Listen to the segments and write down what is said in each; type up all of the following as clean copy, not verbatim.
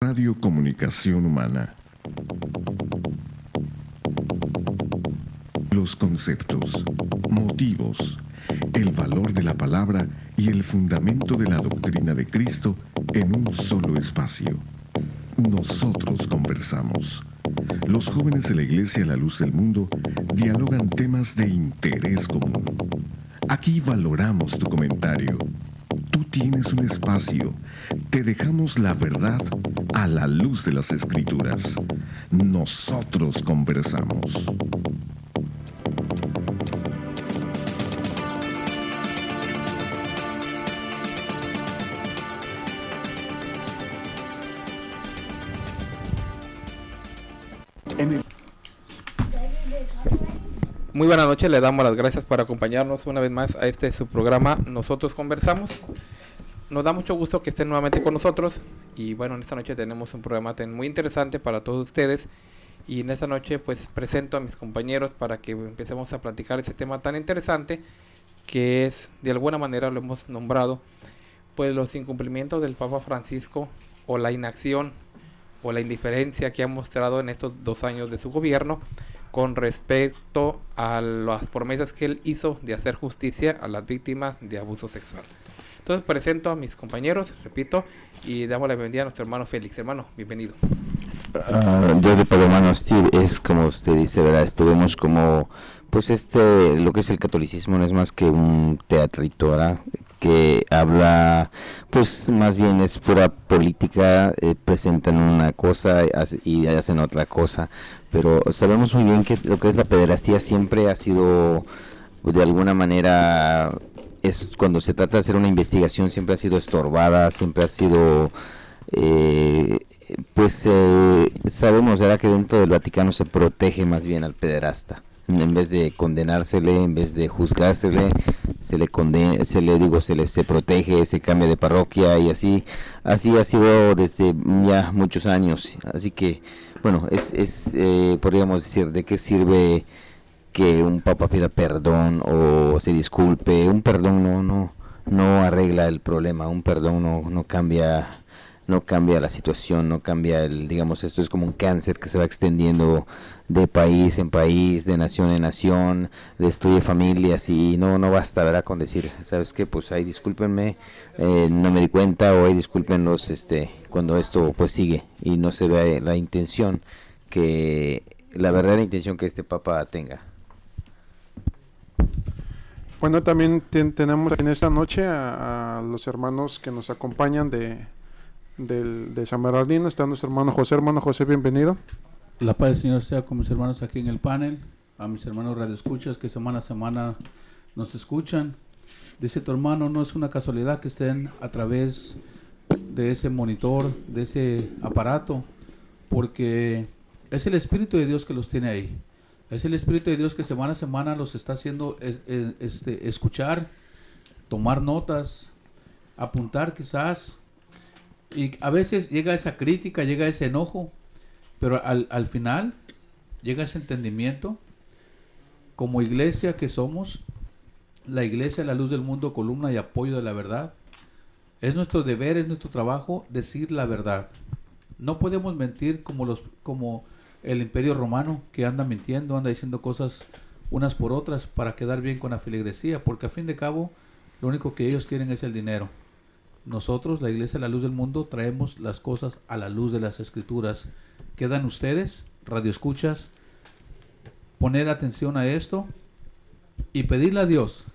Radio Comunicación Humana. Los conceptos, motivos, el valor de la palabra y el fundamento de la doctrina de Cristo en un solo espacio. Nosotros conversamos. Los jóvenes de la Iglesia La Luz del Mundo dialogan temas de interés común. Aquí valoramos tu comentario. Tú tienes un espacio. Te dejamos la verdad a la luz de las Escrituras. Nosotros conversamos. Muy buenas noches, le damos las gracias por acompañarnos una vez más a este su programa Nosotros Conversamos. Nos da mucho gusto que estén nuevamente con nosotros y bueno, en esta noche tenemos un programa muy interesante para todos ustedes y en esta noche pues presento a mis compañeros para que empecemos a platicar ese tema tan interesante que es, de alguna manera lo hemos nombrado, pues los incumplimientos del Papa Francisco o la inacción o la indiferencia que ha mostrado en estos 2 años de su gobierno con respecto a las promesas que él hizo de hacer justicia a las víctimas de abuso sexual. Entonces presento a mis compañeros, repito, y damos la bienvenida a nuestro hermano Félix. Hermano, bienvenido. Dios de Padre, hermano Steve, es como usted dice, ¿verdad? Vemos como, pues lo que es el catolicismo no es más que un teatrito, ¿verdad? Que habla, pues más bien es pura política, presentan una cosa y hacen otra cosa, pero sabemos muy bien que lo que es la pederastía siempre ha sido, de alguna manera, es cuando se trata de hacer una investigación, siempre ha sido estorbada, siempre ha sido, sabemos ahora que dentro del Vaticano se protege más bien al pederasta. En vez de condenársele, en vez de juzgársele, se protege, se cambia de parroquia y así ha sido desde ya muchos años. Así que, bueno, podríamos decir, ¿de qué sirve que un papa pida perdón o se disculpe? Un perdón no arregla el problema, un perdón no cambia la situación, no cambia digamos, esto es como un cáncer que se va extendiendo de país en país, de nación en nación, destruye familias y no basta, ¿verdad?, con decir, ¿sabes qué? Pues ahí discúlpenme, no me di cuenta, o ahí discúlpenlos, cuando esto pues sigue y no se ve la intención la verdadera intención que este Papa tenga. Bueno, también tenemos en esta noche a los hermanos que nos acompañan de San Bernardino. Está nuestro hermano José, bienvenido. La paz del Señor sea con mis hermanos aquí en el panel, a mis hermanos radioescuchas que semana a semana nos escuchan. Dice tu hermano, no es una casualidad que estén a través de ese monitor, de ese aparato, porque es el Espíritu de Dios que los tiene ahí. Es el Espíritu de Dios que semana a semana los está haciendo escuchar, tomar notas, apuntar quizás. Y a veces llega esa crítica, llega ese enojo, pero al final llega ese entendimiento. Como iglesia que somos, la iglesia La Luz del Mundo, columna y apoyo de la verdad, es nuestro deber, es nuestro trabajo decir la verdad. No podemos mentir como el Imperio Romano, que anda mintiendo, anda diciendo cosas unas por otras para quedar bien con la feligresía, porque a fin de cabo lo único que ellos quieren es el dinero. Nosotros, la Iglesia La Luz del Mundo, traemos las cosas a la luz de las Escrituras. Quedan ustedes, radioescuchas, poner atención a esto y pedirle a Dios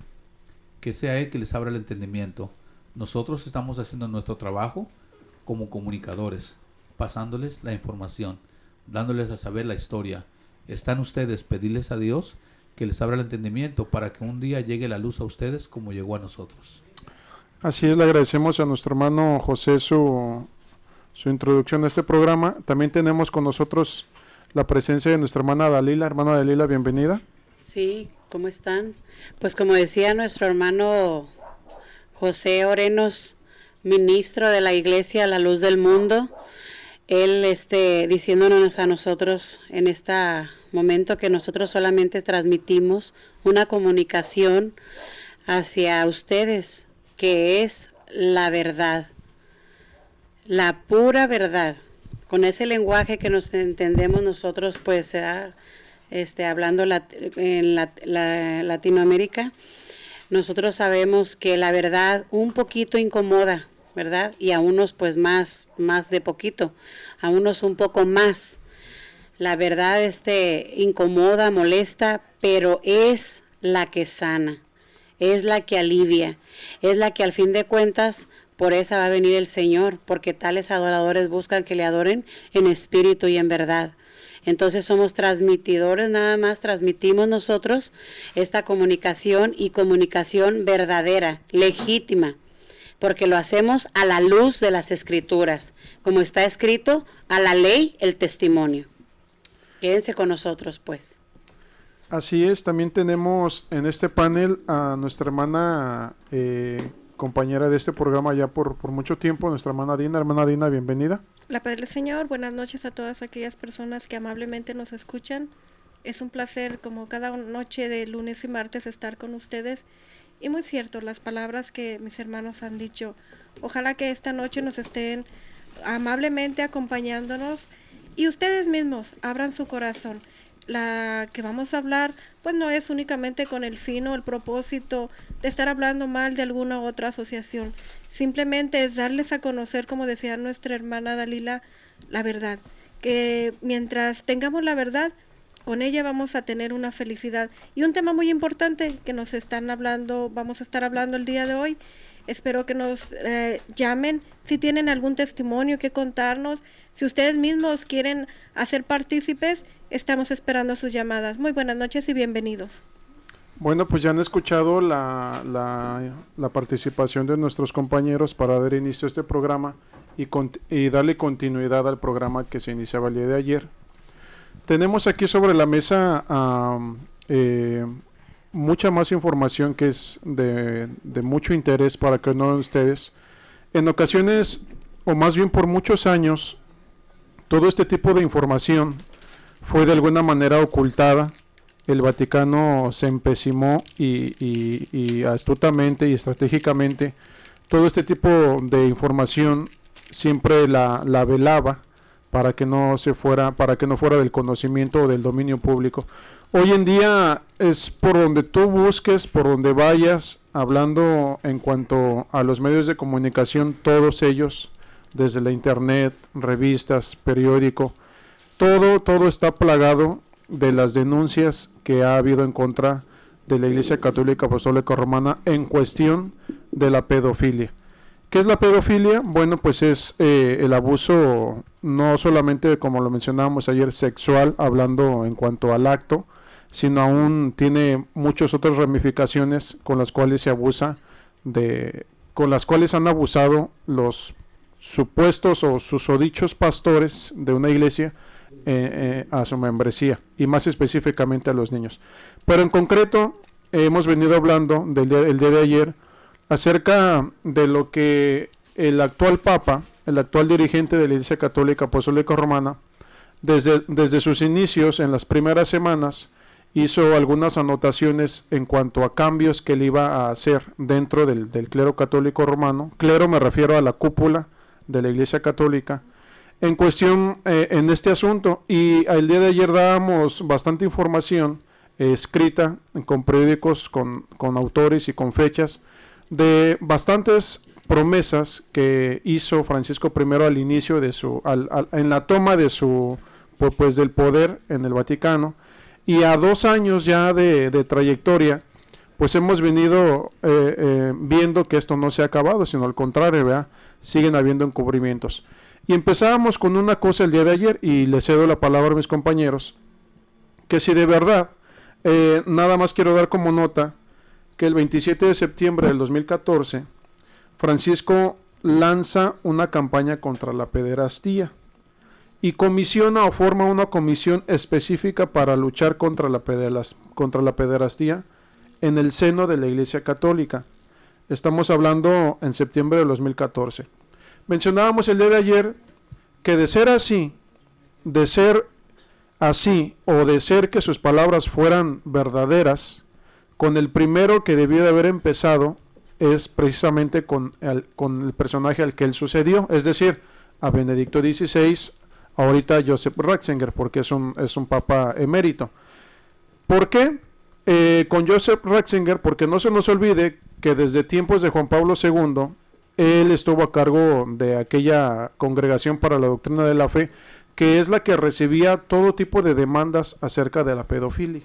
que sea Él que les abra el entendimiento. Nosotros estamos haciendo nuestro trabajo como comunicadores, pasándoles la información, dándoles a saber la historia. Están ustedes pedirles a Dios que les abra el entendimiento para que un día llegue la luz a ustedes como llegó a nosotros. Así es, le agradecemos a nuestro hermano José su introducción a este programa. También tenemos con nosotros la presencia de nuestra hermana Dalila. Hermana Dalila, bienvenida. Sí, ¿cómo están? Pues como decía nuestro hermano José Orenos, ministro de la Iglesia La Luz del Mundo, él diciéndonos a nosotros en este momento que nosotros solamente transmitimos una comunicación hacia ustedes, que es la verdad, la pura verdad, con ese lenguaje que nos entendemos nosotros, pues, hablando en Latinoamérica, nosotros sabemos que la verdad un poquito incomoda, ¿verdad? Y a unos pues más de poquito, a unos un poco más. La verdad incomoda, molesta, pero es la que sana, es la que alivia, es la que al fin de cuentas, por esa va a venir el Señor, porque tales adoradores buscan que le adoren en espíritu y en verdad. Entonces somos transmitidores, nada más transmitimos nosotros esta comunicación y comunicación verdadera, legítima, porque lo hacemos a la luz de las Escrituras, como está escrito, a la ley, el testimonio. Quédense con nosotros, pues. Así es, también tenemos en este panel a nuestra hermana, compañera de este programa ya por mucho tiempo, nuestra hermana Dina. Hermana Dina, bienvenida. La paz del Señor, buenas noches a todas aquellas personas que amablemente nos escuchan. Es un placer, como cada noche de lunes y martes, estar con ustedes. Y muy cierto, las palabras que mis hermanos han dicho. Ojalá que esta noche nos estén amablemente acompañándonos y ustedes mismos abran su corazón. La que vamos a hablar, pues no es únicamente con el fin o el propósito de estar hablando mal de alguna otra asociación. Simplemente es darles a conocer, como decía nuestra hermana Dalila, la verdad. Que mientras tengamos la verdad, con ella vamos a tener una felicidad. Y un tema muy importante que nos están hablando, vamos a estar hablando el día de hoy. Espero que nos llamen si tienen algún testimonio que contarnos. Si ustedes mismos quieren hacer partícipes, estamos esperando sus llamadas. Muy buenas noches y bienvenidos. Bueno, pues ya han escuchado la participación de nuestros compañeros para dar inicio a este programa y darle continuidad al programa que se iniciaba el día de ayer. Tenemos aquí sobre la mesa mucha más información que es de mucho interés para cada uno de ustedes. En ocasiones, o más bien por muchos años, todo este tipo de información fue de alguna manera ocultada. El Vaticano se empecinó y astutamente y estratégicamente todo este tipo de información siempre la velaba para que no fuera del conocimiento o del dominio público. Hoy en día es por donde tú busques, por donde vayas, hablando en cuanto a los medios de comunicación, todos ellos, desde la internet, revistas, periódico, todo está plagado de las denuncias que ha habido en contra de la Iglesia Católica Apostólica Romana en cuestión de la pedofilia. ¿Qué es la pedofilia? Bueno, pues es el abuso, no solamente, como lo mencionábamos ayer, sexual, hablando en cuanto al acto, sino aún tiene muchas otras ramificaciones con las cuales se abusa con las cuales han abusado los supuestos o susodichos pastores de una iglesia a su membresía, y más específicamente a los niños. Pero en concreto, hemos venido hablando el día de ayer acerca de lo que el actual Papa, el actual dirigente de la Iglesia Católica Apostólica Romana, desde sus inicios, en las primeras semanas, hizo algunas anotaciones en cuanto a cambios que él iba a hacer dentro del clero católico romano. Clero me refiero a la cúpula de la Iglesia Católica, en cuestión en este asunto. Y el día de ayer dábamos bastante información escrita con periódicos, con autores y con fechas, de bastantes promesas que hizo Francisco I al inicio de en la toma de del poder en el Vaticano, y a 2 años ya de trayectoria, pues hemos venido viendo que esto no se ha acabado, sino al contrario, ¿verdad? Siguen habiendo encubrimientos. Y empezábamos con una cosa el día de ayer, y le cedo la palabra a mis compañeros, que si de verdad, nada más quiero dar como nota, que el 27 de septiembre del 2014, Francisco lanza una campaña contra la pederastía y comisiona o forma una comisión específica para luchar contra la pederastía en el seno de la Iglesia Católica. Estamos hablando en septiembre del 2014. Mencionábamos el día de ayer que de ser así, o de ser que sus palabras fueran verdaderas, con el primero que debió de haber empezado es precisamente con el personaje al que él sucedió, es decir, a Benedicto XVI, ahorita Joseph Ratzinger, porque es un papa emérito. ¿Por qué? Con Joseph Ratzinger, porque no se nos olvide que desde tiempos de Juan Pablo II, él estuvo a cargo de aquella congregación para la doctrina de la fe, que es la que recibía todo tipo de demandas acerca de la pedofilia.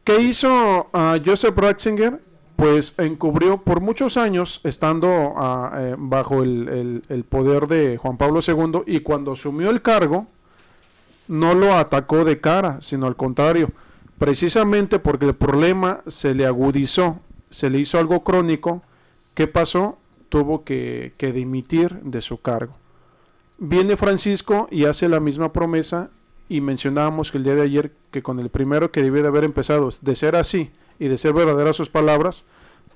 ¿Qué hizo Joseph Ratzinger? Pues encubrió por muchos años, estando bajo el poder de Juan Pablo II, y cuando asumió el cargo, no lo atacó de cara, sino al contrario, precisamente porque el problema se le agudizó, se le hizo algo crónico. ¿Qué pasó? Tuvo que dimitir de su cargo. Viene Francisco y hace la misma promesa, y mencionábamos que el día de ayer que con el primero que debió de haber empezado de ser así y de ser verdaderas sus palabras,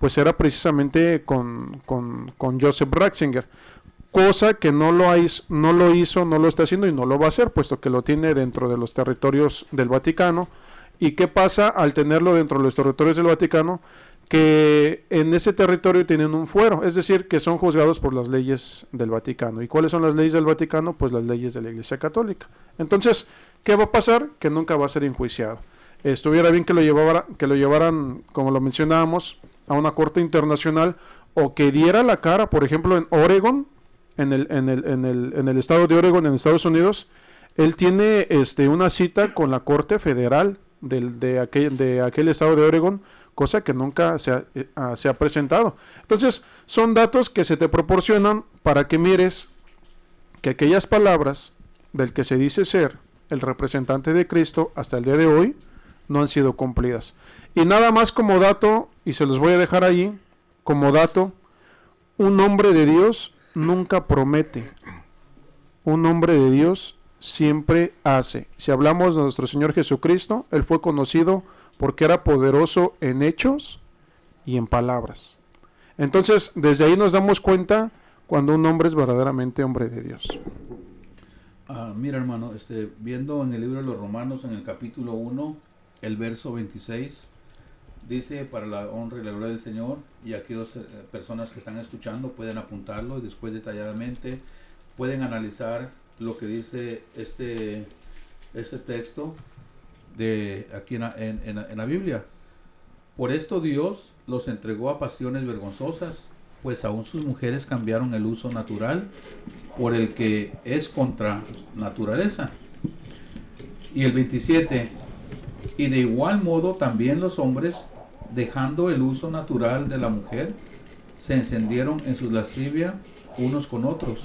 pues era precisamente con Joseph Ratzinger, cosa que no lo hizo, no lo está haciendo y no lo va a hacer, puesto que lo tiene dentro de los territorios del Vaticano. ¿Y qué pasa al tenerlo dentro de los territorios del Vaticano? Que en ese territorio tienen un fuero, es decir, que son juzgados por las leyes del Vaticano. ¿Y cuáles son las leyes del Vaticano? Pues las leyes de la Iglesia Católica. Entonces, ¿qué va a pasar? Que nunca va a ser enjuiciado. Estuviera bien que lo llevaran, como lo mencionábamos, a una corte internacional, o que diera la cara, por ejemplo, en Oregon, en el estado de Oregon, en Estados Unidos. Él tiene una cita con la Corte Federal de aquel estado de Oregon, cosa que nunca se ha presentado. Entonces, son datos que se te proporcionan para que mires que aquellas palabras del que se dice ser el representante de Cristo hasta el día de hoy no han sido cumplidas. Y nada más como dato, y se los voy a dejar ahí, como dato, un hombre de Dios nunca promete. Un hombre de Dios siempre hace. Si hablamos de nuestro Señor Jesucristo, Él fue conocido porque era poderoso en hechos y en palabras. Entonces, desde ahí nos damos cuenta cuando un hombre es verdaderamente hombre de Dios. Mira, hermano, viendo en el libro de los Romanos, en el capítulo 1, el verso 26, dice: para la honra y la gloria del Señor. Y aquellas personas que están escuchando pueden apuntarlo y después detalladamente pueden analizar lo que dice este texto de aquí en la Biblia. Por esto Dios los entregó a pasiones vergonzosas, pues aún sus mujeres cambiaron el uso natural por el que es contra naturaleza. Y el 27, y de igual modo también los hombres, dejando el uso natural de la mujer, se encendieron en su lascivia unos con otros,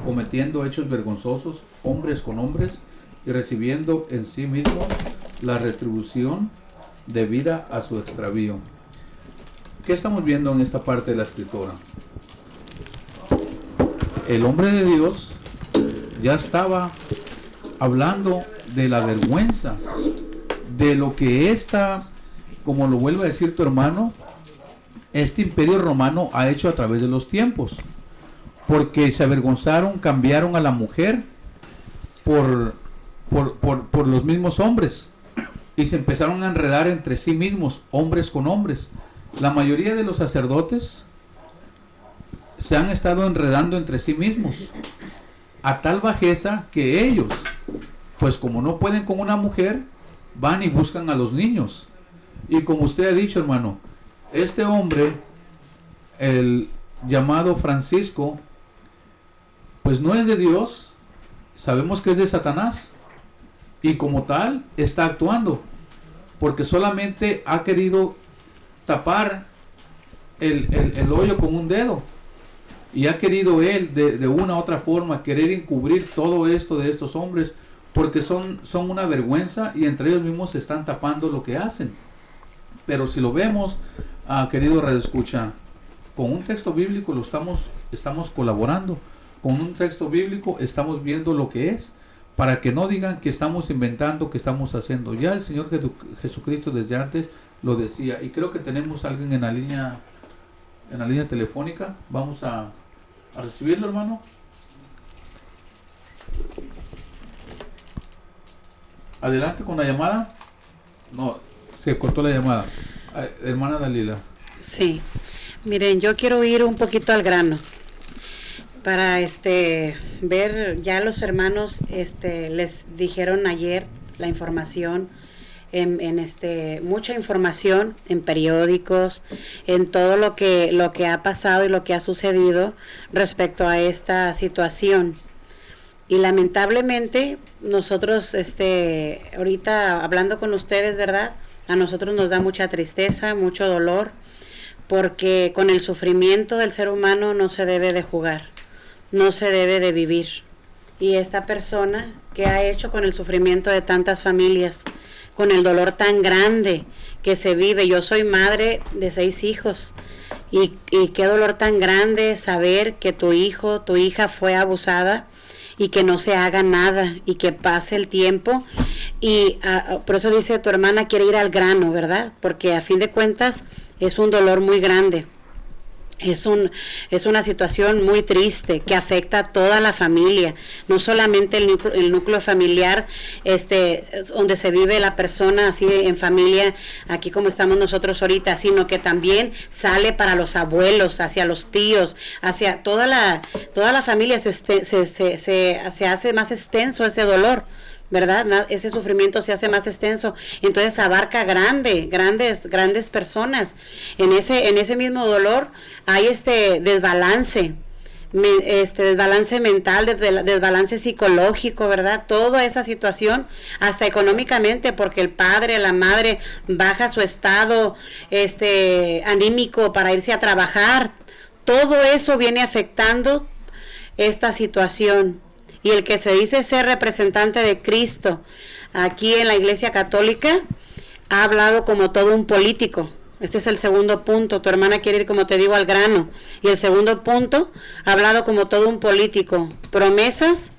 cometiendo hechos vergonzosos hombres con hombres, y recibiendo en sí mismos la retribución debida a su extravío. ¿Qué estamos viendo en esta parte de la escritura? El hombre de Dios ya estaba hablando de la vergüenza, de lo que como lo vuelve a decir tu hermano, este imperio romano ha hecho a través de los tiempos, porque se avergonzaron, cambiaron a la mujer por los mismos hombres, y se empezaron a enredar entre sí mismos, hombres con hombres. La mayoría de los sacerdotes se han estado enredando entre sí mismos, a tal bajeza que ellos, pues como no pueden con una mujer, van y buscan a los niños. Y como usted ha dicho, hermano, este hombre, el llamado Francisco, pues no es de Dios, sabemos que es de Satanás, y como tal está actuando, porque solamente ha querido tapar el hoyo con un dedo, y ha querido él de una u otra forma querer encubrir todo esto de estos hombres, porque son una vergüenza, y entre ellos mismos se están tapando lo que hacen. Pero si lo vemos, querido radioescucha, con un texto bíblico estamos colaborando, con un texto bíblico estamos viendo lo que es, para que no digan que estamos inventando, que estamos haciendo. Ya el Señor Jesucristo desde antes lo decía, y creo que tenemos a alguien en la línea telefónica. Vamos a recibirlo, hermano. Adelante con la llamada. No, se cortó la llamada. Hermana Dalila. Sí, miren, yo quiero ir un poquito al grano. para ver, ya los hermanos les dijeron ayer la información, mucha información en periódicos, en todo lo que ha pasado y lo que ha sucedido respecto a esta situación. Y lamentablemente nosotros ahorita hablando con ustedes, ¿verdad? A nosotros nos da mucha tristeza, mucho dolor, porque con el sufrimiento del ser humano no se debe de jugar, no se debe de vivir. Y esta persona que ha hecho con el sufrimiento de tantas familias, con el dolor tan grande que se vive. Yo soy madre de 6 hijos y qué dolor tan grande saber que tu hijo, tu hija fue abusada y que no se haga nada y que pase el tiempo. Y por eso dice tu hermana quiere ir al grano, ¿verdad? Porque a fin de cuentas es un dolor muy grande. Es una situación muy triste que afecta a toda la familia, no solamente el núcleo familiar, donde se vive la persona así en familia, aquí como estamos nosotros ahorita, sino que también sale para los abuelos, hacia los tíos, hacia toda la familia, se hace más extenso ese dolor, ¿verdad? Ese sufrimiento se hace más extenso, entonces abarca grandes personas. En ese mismo dolor hay desbalance mental, desbalance psicológico, ¿verdad? Toda esa situación, hasta económicamente, porque el padre, la madre baja su estado anímico para irse a trabajar. Todo eso viene afectando esta situación. Y el que se dice ser representante de Cristo aquí en la Iglesia Católica ha hablado como todo un político. Este es el segundo punto. Tu hermana quiere ir, como te digo, al grano. Y el segundo punto, ha hablado como todo un político. Promesas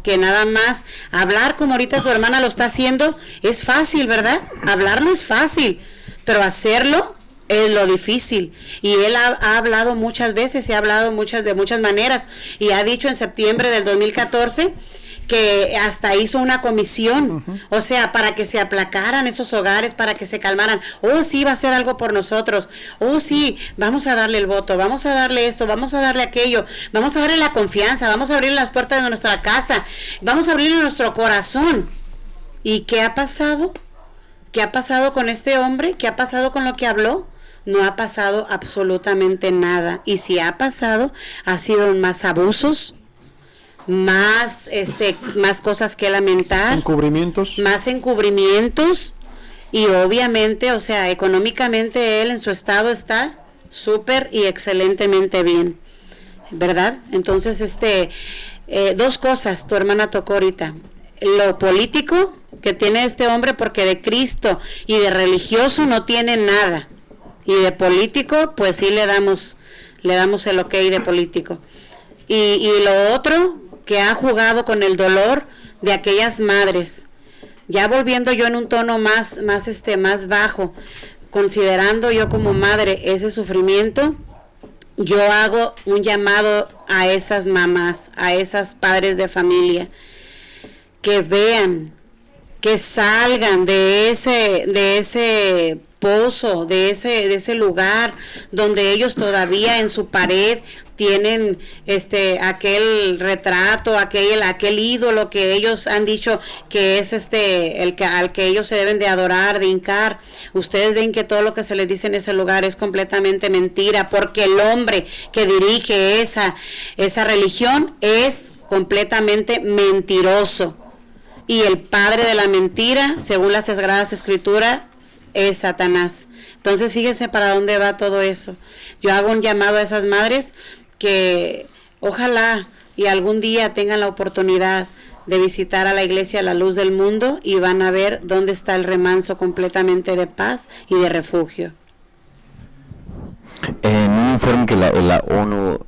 que nada más hablar como ahorita tu hermana lo está haciendo es fácil, ¿verdad? Hablarlo es fácil, pero hacerlo es lo difícil. Y él ha hablado muchas veces y ha hablado de muchas maneras, y ha dicho en septiembre del 2014 que hasta hizo una comisión, o sea, para que se aplacaran esos hogares, para que se calmaran. Oh, sí, va a hacer algo por nosotros. Oh, sí, vamos a darle el voto, vamos a darle esto, vamos a darle aquello, vamos a darle la confianza, vamos a abrir las puertas de nuestra casa, vamos a abrirle nuestro corazón. ¿Y qué ha pasado? ¿Qué ha pasado con este hombre? ¿Qué ha pasado con lo que habló? No ha pasado absolutamente nada. Y si ha pasado, ha sido más abusos, más cosas que lamentar, más encubrimientos, y obviamente, o sea, económicamente él en su estado está súper y excelentemente bien, ¿verdad? Entonces, dos cosas tu hermana tocó ahorita: lo político que tiene este hombre, porque de Cristo y de religioso no tiene nada, y de político pues sí le damos el ok de político. Y lo otro, que ha jugado con el dolor de aquellas madres. Ya volviendo yo en un tono más bajo, considerando yo como madre ese sufrimiento, yo hago un llamado a esas mamás, a esas padres de familia, que vean, que salgan de ese pozo, de ese lugar donde ellos todavía en su pared tienen aquel retrato, aquel ídolo que ellos han dicho que es al que ellos se deben de adorar, de hincar. Ustedes ven que todo lo que se les dice en ese lugar es completamente mentira, porque el hombre que dirige esa religión es completamente mentiroso, y el padre de la mentira, según las Sagradas Escrituras, es Satanás. Entonces fíjense para dónde va todo eso. Yo hago un llamado a esas madres que ojalá y algún día tengan la oportunidad de visitar a la Iglesia La Luz del Mundo, y van a ver dónde está el remanso completamente de paz y de refugio. En un informe que la ONU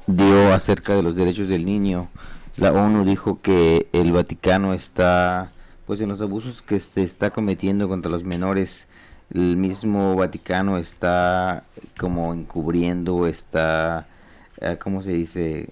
dio acerca de los derechos del niño, la ONU dijo que el Vaticano está, pues, en los abusos que se está cometiendo contra los menores. El mismo Vaticano está como encubriendo, está, ¿cómo se dice?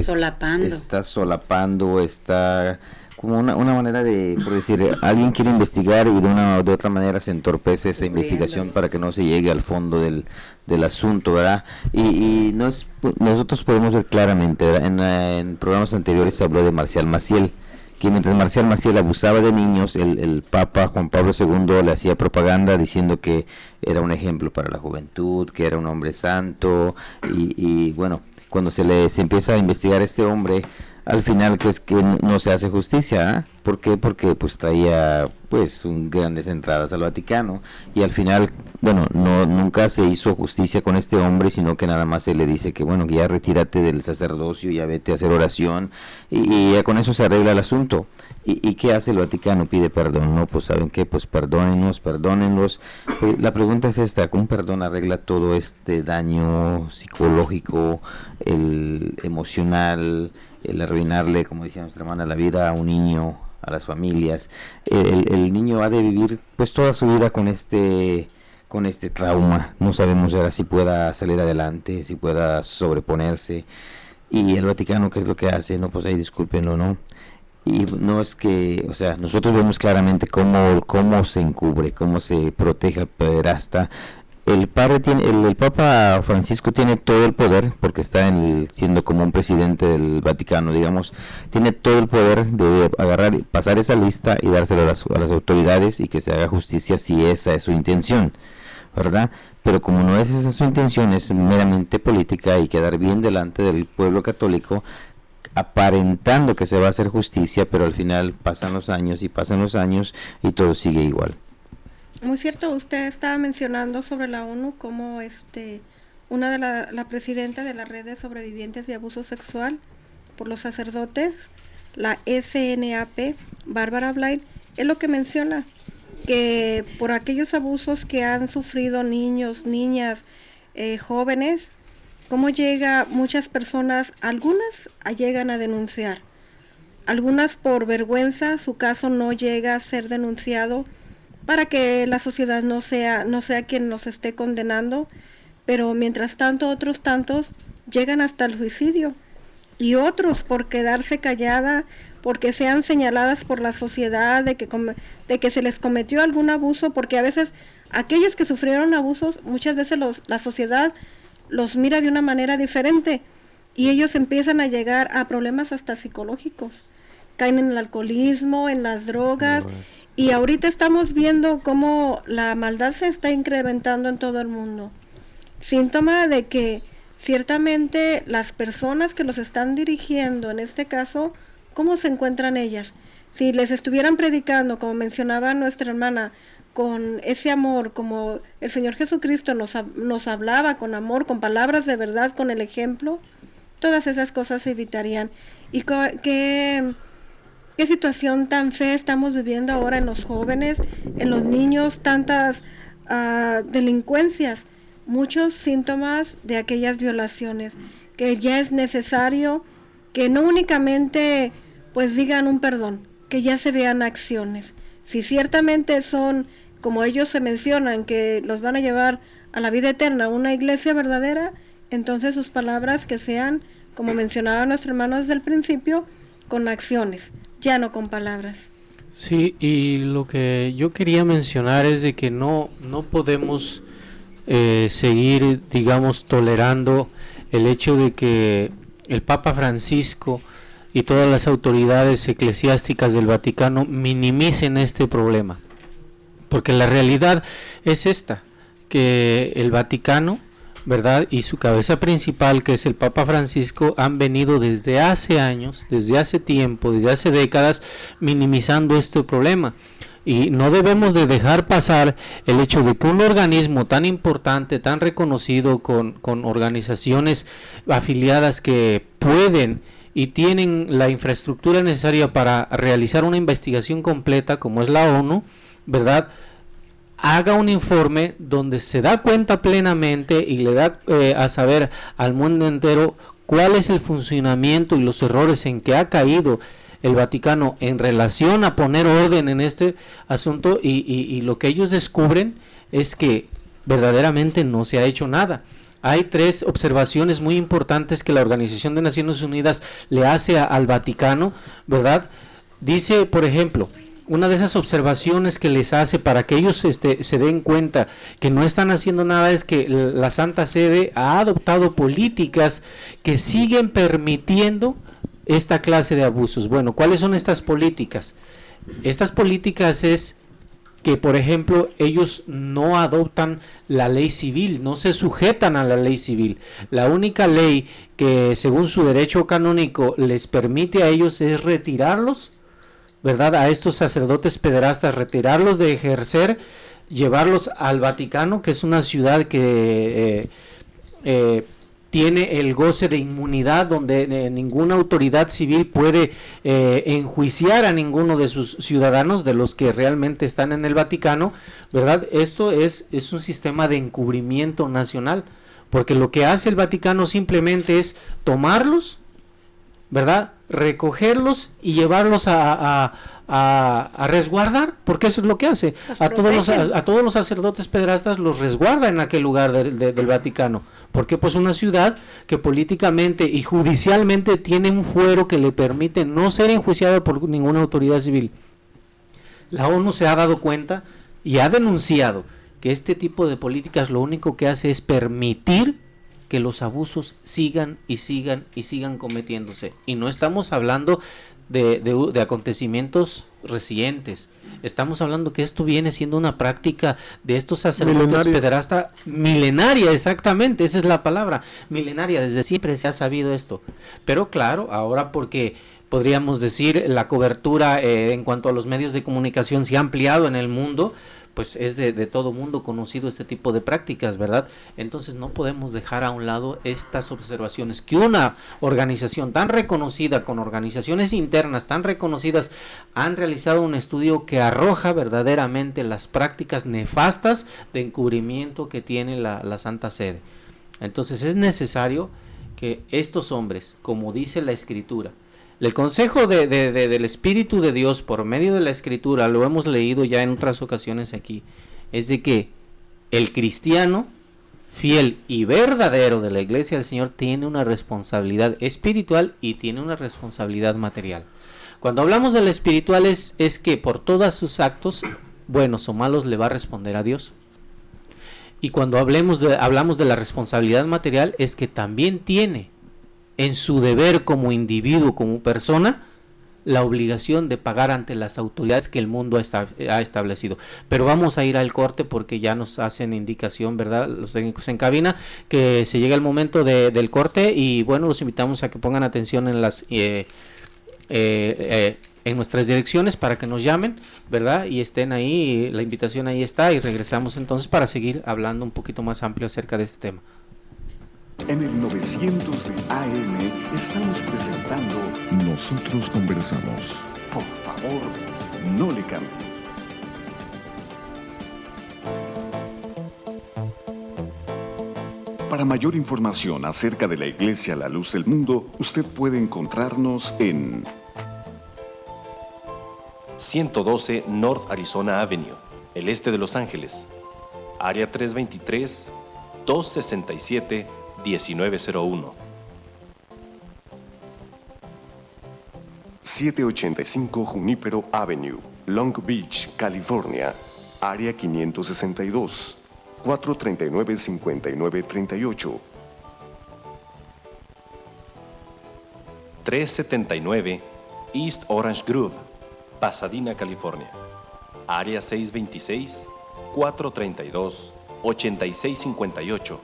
Solapando. Está solapando, está como una manera de, por decir, alguien quiere investigar y de una o de otra manera se entorpece esa investigación para que no se llegue al fondo del asunto, ¿verdad? Y nosotros podemos ver claramente, ¿verdad? En programas anteriores se habló de Marcial Maciel, que mientras Marcial Maciel abusaba de niños, el Papa Juan Pablo II le hacía propaganda diciendo que era un ejemplo para la juventud, que era un hombre santo, y bueno, cuando se empieza a investigar a este hombre, al final que es que no se hace justicia, ¿eh? ¿Por qué? Porque pues traía pues grandes entradas al Vaticano, y al final, bueno, nunca se hizo justicia con este hombre, sino que nada más se le dice que bueno, que ya retírate del sacerdocio, ya vete a hacer oración, y ya con eso se arregla el asunto. ¿Y qué hace el Vaticano? Pide perdón, ¿no? Pues ¿saben qué? Pues perdónenlos. La pregunta es esta: ¿con un perdón arregla todo este daño psicológico, el emocional, el arruinarle, como decía nuestra hermana, la vida a un niño, a las familias? El niño ha de vivir pues toda su vida con este trauma. No sabemos ahora si pueda salir adelante, si pueda sobreponerse. Y el Vaticano, ¿qué es lo que hace? No, pues ahí discúlpenlo, ¿no? Y no es que, o sea, nosotros vemos claramente cómo se encubre, cómo se protege al pederasta. El Papa Francisco tiene todo el poder, porque está siendo como un presidente del Vaticano, digamos, tiene todo el poder de agarrar, pasar esa lista y dárselo a las autoridades y que se haga justicia si esa es su intención, ¿verdad? Pero como no es esa su intención, es meramente política y quedar bien delante del pueblo católico, aparentando que se va a hacer justicia, pero al final pasan los años y todo sigue igual. Muy cierto, usted estaba mencionando sobre la ONU como una de la presidenta de la red de sobrevivientes de abuso sexual por los sacerdotes, la SNAP, Bárbara Blain, es lo que menciona, que por aquellos abusos que han sufrido niños, niñas, jóvenes, cómo llega muchas personas, algunas llegan a denunciar, algunas por vergüenza, su caso no llega a ser denunciado para que la sociedad no sea quien nos esté condenando, pero mientras tanto otros tantos llegan hasta el suicidio, y otros por quedarse callada, porque sean señaladas por la sociedad de que se les cometió algún abuso, porque a veces aquellos que sufrieron abusos, muchas veces la sociedad los mira de una manera diferente y ellos empiezan a llegar a problemas hasta psicológicos, caen en el alcoholismo, en las drogas, y ahorita estamos viendo cómo la maldad se está incrementando en todo el mundo, síntoma de que ciertamente las personas que los están dirigiendo, en este caso, ¿cómo se encuentran ellas? Si les estuvieran predicando, como mencionaba nuestra hermana, con ese amor, como el Señor Jesucristo nos hablaba con amor, con palabras de verdad, con el ejemplo, todas esas cosas se evitarían. ¿Y qué situación tan fea estamos viviendo ahora en los jóvenes, en los niños, tantas delincuencias, muchos síntomas de aquellas violaciones, que ya es necesario que no únicamente pues digan un perdón, que ya se vean acciones. Si ciertamente son, como ellos se mencionan, que los van a llevar a la vida eterna, una iglesia verdadera, entonces sus palabras que sean, como mencionaba nuestro hermano desde el principio, con acciones, ya no con palabras. Sí, y lo que yo quería mencionar es de que no podemos seguir, digamos, tolerando el hecho de que el Papa Francisco y todas las autoridades eclesiásticas del Vaticano minimicen este problema, porque la realidad es esta, que el Vaticano, ¿verdad?, y su cabeza principal, que es el Papa Francisco, han venido desde hace años, desde hace tiempo, desde hace décadas, minimizando este problema. Y no debemos de dejar pasar el hecho de que un organismo tan importante, tan reconocido, con organizaciones afiliadas que pueden y tienen la infraestructura necesaria para realizar una investigación completa, como es la ONU, ¿verdad?, haga un informe donde se da cuenta plenamente y le da a saber al mundo entero cuál es el funcionamiento y los errores en que ha caído el Vaticano en relación a poner orden en este asunto, y lo que ellos descubren es que verdaderamente no se ha hecho nada. Hay 3 observaciones muy importantes que la Organización de Naciones Unidas le hace al Vaticano, ¿verdad? Dice, por ejemplo, una de esas observaciones que les hace para que ellos se den cuenta que no están haciendo nada es que la Santa Sede ha adoptado políticas que siguen permitiendo esta clase de abusos. Bueno, ¿cuáles son estas políticas? Estas políticas es que, por ejemplo, ellos no adoptan la ley civil, no se sujetan a la ley civil. La única ley que, según su derecho canónico, les permite a ellos es retirarlos, ¿verdad? A estos sacerdotes pederastas, retirarlos de ejercer, llevarlos al Vaticano, que es una ciudad que tiene el goce de inmunidad, donde ninguna autoridad civil puede enjuiciar a ninguno de sus ciudadanos, de los que realmente están en el Vaticano, ¿verdad? Esto es un sistema de encubrimiento nacional, porque lo que hace el Vaticano simplemente es tomarlos, ¿verdad?, recogerlos y llevarlos a resguardar, porque eso es lo que hace. A todos los sacerdotes pederastas los resguarda en aquel lugar del Vaticano, porque pues una ciudad que políticamente y judicialmente tiene un fuero que le permite no ser enjuiciado por ninguna autoridad civil. La ONU se ha dado cuenta y ha denunciado que este tipo de políticas lo único que hace es permitir que los abusos sigan y sigan y sigan cometiéndose. Y no estamos hablando de acontecimientos recientes. Estamos hablando que esto viene siendo una práctica de estos sacerdotes pederastas milenaria, exactamente, esa es la palabra, milenaria. Desde siempre se ha sabido esto. Pero claro, ahora porque podríamos decir la cobertura en cuanto a los medios de comunicación se ha ampliado en el mundo, pues es de todo mundo conocido este tipo de prácticas, ¿verdad? Entonces no podemos dejar a un lado estas observaciones que una organización tan reconocida, con organizaciones internas tan reconocidas, han realizado un estudio que arroja verdaderamente las prácticas nefastas de encubrimiento que tiene la Santa Sede. Entonces es necesario que estos hombres, como dice la Escritura, el consejo del Espíritu de Dios por medio de la Escritura, lo hemos leído ya en otras ocasiones aquí, es de que el cristiano fiel y verdadero de la Iglesia del Señor tiene una responsabilidad espiritual y tiene una responsabilidad material. Cuando hablamos de la espiritual es que por todos sus actos, buenos o malos, le va a responder a Dios. Y cuando hablamos de la responsabilidad material es que también tiene en su deber como individuo, como persona, la obligación de pagar ante las autoridades que el mundo ha establecido. Pero vamos a ir al corte porque ya nos hacen indicación, ¿verdad?, los técnicos en cabina, que se llega el momento del corte, y bueno, los invitamos a que pongan atención en en nuestras direcciones para que nos llamen, ¿verdad?, y estén ahí, la invitación ahí está, y regresamos entonces para seguir hablando un poquito más amplio acerca de este tema. En el 900 de AM estamos presentando Nosotros Conversamos. Por favor, no le cambie. Para mayor información acerca de la Iglesia La Luz del Mundo, usted puede encontrarnos en 112 North Arizona Avenue, el este de Los Ángeles, área 323-267-1901. 785 Junípero Avenue, Long Beach, California, área 562, 439-5938. 379 East Orange Grove, Pasadena, California, área 626-432-8658.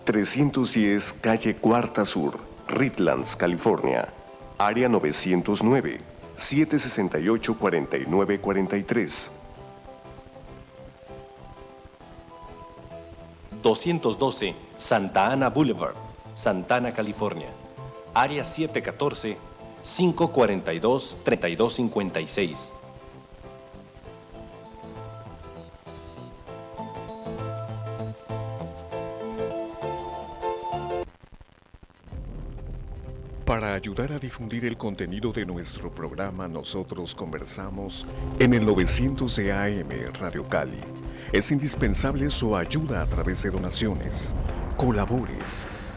310 Calle Cuarta Sur, Redlands, California, área 909, 768-4943. 212 Santa Ana Boulevard, Santana, California, área 714-542-3256. Para ayudar a difundir el contenido de nuestro programa Nosotros Conversamos en el 900 de AM Radio Cali, es indispensable su ayuda a través de donaciones. Colabore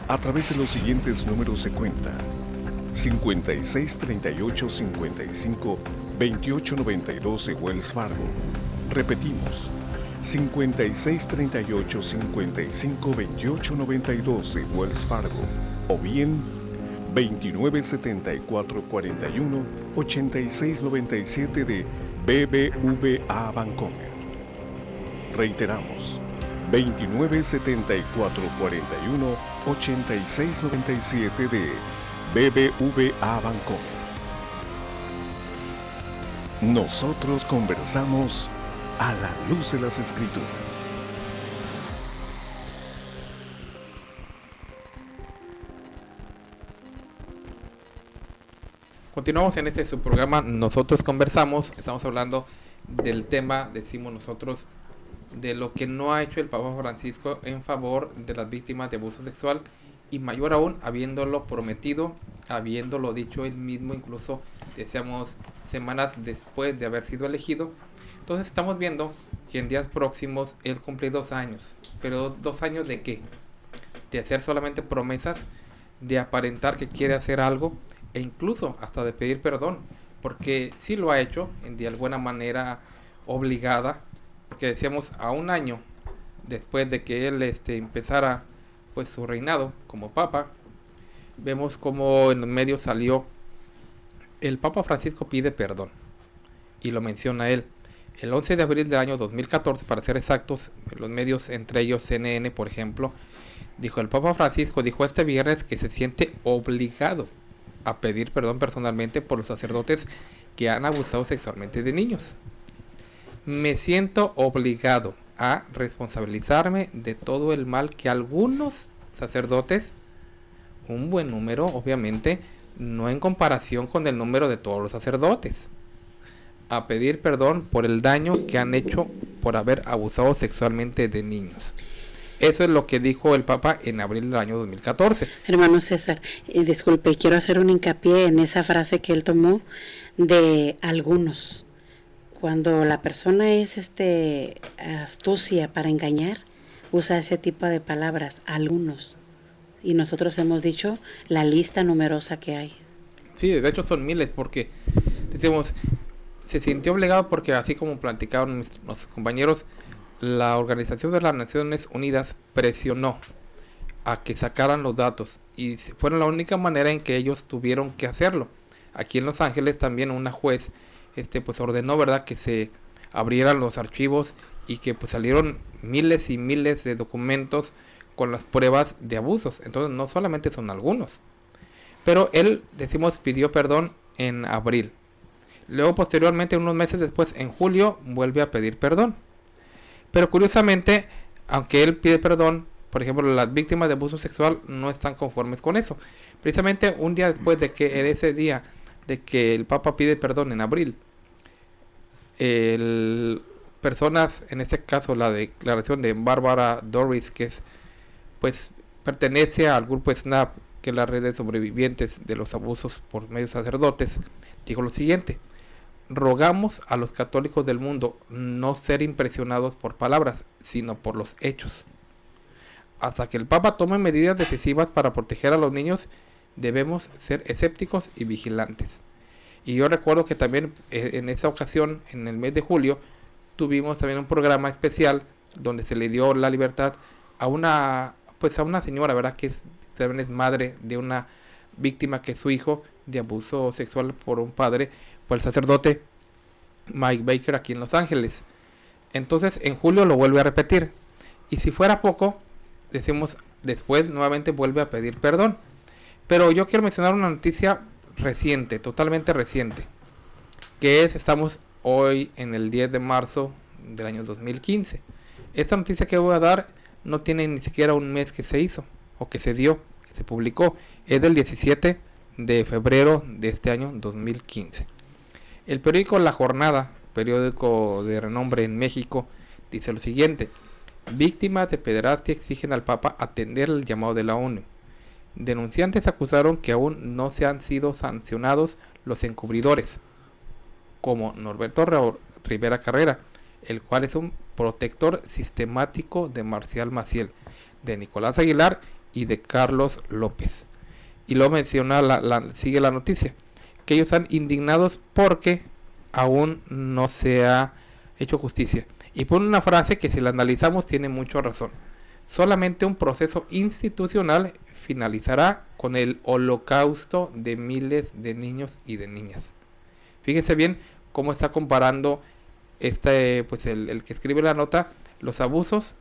a través de los siguientes números de cuenta: 5638-55-2892 de Wells Fargo. Repetimos, 5638-55-2892 de Wells Fargo. O bien, 2974-41-8697 de BBVA Bancomer. Reiteramos, 2974-41-8697 de BBVA Bancomer. Nosotros conversamos a la luz de las Escrituras. Continuamos en este subprograma Nosotros Conversamos. Estamos hablando del tema, decimos nosotros, de lo que no ha hecho el Papa Francisco en favor de las víctimas de abuso sexual, y mayor aún, habiéndolo prometido, habiéndolo dicho él mismo, incluso decíamos semanas después de haber sido elegido. Entonces estamos viendo que en días próximos él cumple 2 años. ¿Pero 2 años de qué? De hacer solamente promesas, de aparentar que quiere hacer algo, e incluso hasta de pedir perdón, porque sí lo ha hecho de alguna manera obligada, porque decíamos a 1 año después de que él empezara pues su reinado como papa, vemos como en los medios salió: el Papa Francisco pide perdón, y lo menciona él. El 11 de abril del año 2014, para ser exactos, los medios, entre ellos CNN, por ejemplo, dijo: el Papa Francisco dijo este viernes que se siente obligado a pedir perdón personalmente por los sacerdotes que han abusado sexualmente de niños. Me siento obligado a responsabilizarme de todo el mal que algunos sacerdotes, un buen número obviamente, no en comparación con el número de todos los sacerdotes, a pedir perdón por el daño que han hecho por haber abusado sexualmente de niños. Eso es lo que dijo el Papa en abril del año 2014. Hermano César, disculpe, quiero hacer un hincapié en esa frase que él tomó de algunos. Cuando la persona es astucia para engañar, usa ese tipo de palabras, algunos. Y nosotros hemos dicho la lista numerosa que hay. Sí, de hecho son miles, porque decimos, se sintió obligado porque, así como platicaron nuestros compañeros, la Organización de las Naciones Unidas presionó a que sacaran los datos, y fue la única manera en que ellos tuvieron que hacerlo. Aquí en Los Ángeles también una juez pues ordenó, ¿verdad?, que se abrieran los archivos, y que pues salieron miles y miles de documentos con las pruebas de abusos. Entonces no solamente son algunos, pero él, decimos, pidió perdón en abril. Luego, posteriormente, unos meses después, en julio, vuelve a pedir perdón. Pero curiosamente, aunque él pide perdón, por ejemplo, las víctimas de abuso sexual no están conformes con eso. Precisamente un día después de que, en ese día de que el Papa pide perdón en abril, personas, en este caso la declaración de Bárbara Doris, que es, pues, pertenece al grupo SNAP, que es la red de sobrevivientes de los abusos por medios sacerdotes, dijo lo siguiente: rogamos a los católicos del mundo no ser impresionados por palabras, sino por los hechos. Hasta que el Papa tome medidas decisivas para proteger a los niños, debemos ser escépticos y vigilantes. Y yo recuerdo que también en esa ocasión, en el mes de julio, tuvimos también un programa especial donde se le dio la libertad a una señora, ¿verdad?, que es madre de una víctima, que es su hijo, de abuso sexual por un padre, por el sacerdote Mike Baker, aquí en Los Ángeles. Entonces en julio lo vuelve a repetir, y si fuera poco, decimos, después nuevamente vuelve a pedir perdón. Pero yo quiero mencionar una noticia reciente, totalmente reciente, que es, estamos hoy en el 10 de marzo del año 2015. Esta noticia que voy a dar no tiene ni siquiera un mes que se hizo, o que se dio, que se publicó. Es del 17 de febrero de este año 2015. El periódico La Jornada, periódico de renombre en México, dice lo siguiente: víctimas de pederastia exigen al Papa atender el llamado de la ONU. Denunciantes acusaron que aún no se han sido sancionados los encubridores, como Norberto Rivera Carrera, el cual es un protector sistemático de Marcial Maciel, de Nicolás Aguilar y de Carlos López. Y luego menciona, sigue la noticia, que ellos están indignados porque aún no se ha hecho justicia. Y pone una frase que si la analizamos tiene mucha razón. Solamente un proceso institucional finalizará con el holocausto de miles de niños y de niñas. Fíjense bien cómo está comparando pues el que escribe la nota, los abusos,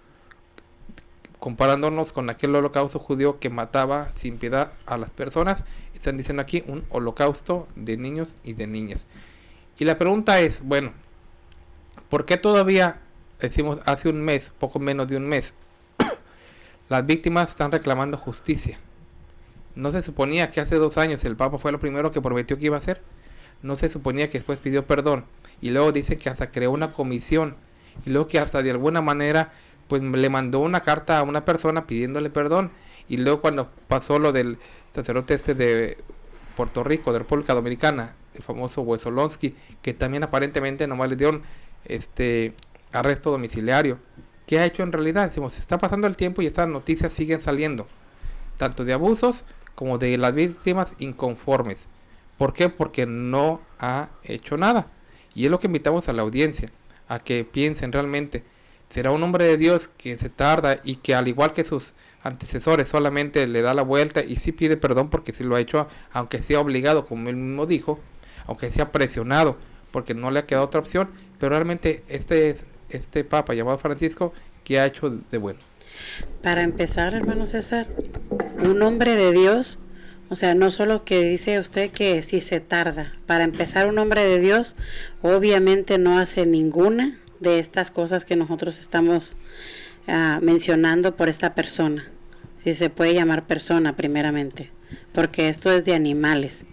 comparándonos con aquel holocausto judío que mataba sin piedad a las personas. Están diciendo aquí un holocausto de niños y de niñas. Y la pregunta es, bueno, ¿por qué todavía, decimos hace un mes, poco menos de un mes, las víctimas están reclamando justicia? ¿No se suponía que hace 2 años el Papa fue lo primero que prometió que iba a hacer? ¿No se suponía que después pidió perdón? Y luego dice que hasta creó una comisión. Y luego que hasta de alguna manera pues le mandó una carta a una persona pidiéndole perdón. Y luego cuando pasó lo del sacerdote de Puerto Rico, de República Dominicana, el famoso Wesolonsky, que también aparentemente nomás le dieron arresto domiciliario. ¿Qué ha hecho en realidad? Decimos, está pasando el tiempo y estas noticias siguen saliendo, tanto de abusos como de las víctimas inconformes. ¿Por qué? Porque no ha hecho nada. Y es lo que invitamos a la audiencia, a que piensen realmente, ¿será un hombre de Dios que se tarda y que al igual que sus antecesores solamente le da la vuelta y sí pide perdón porque sí lo ha hecho, aunque sea obligado, como él mismo dijo, aunque sea presionado, porque no le ha quedado otra opción? Pero realmente este Papa llamado Francisco, ¿qué ha hecho de bueno? Para empezar, hermano César, un hombre de Dios, o sea, no solo que dice usted que si se tarda. Para empezar, un hombre de Dios obviamente no hace ninguna de estas cosas que nosotros estamos mencionando por esta persona. Si se puede llamar persona primeramente, porque esto es de animales,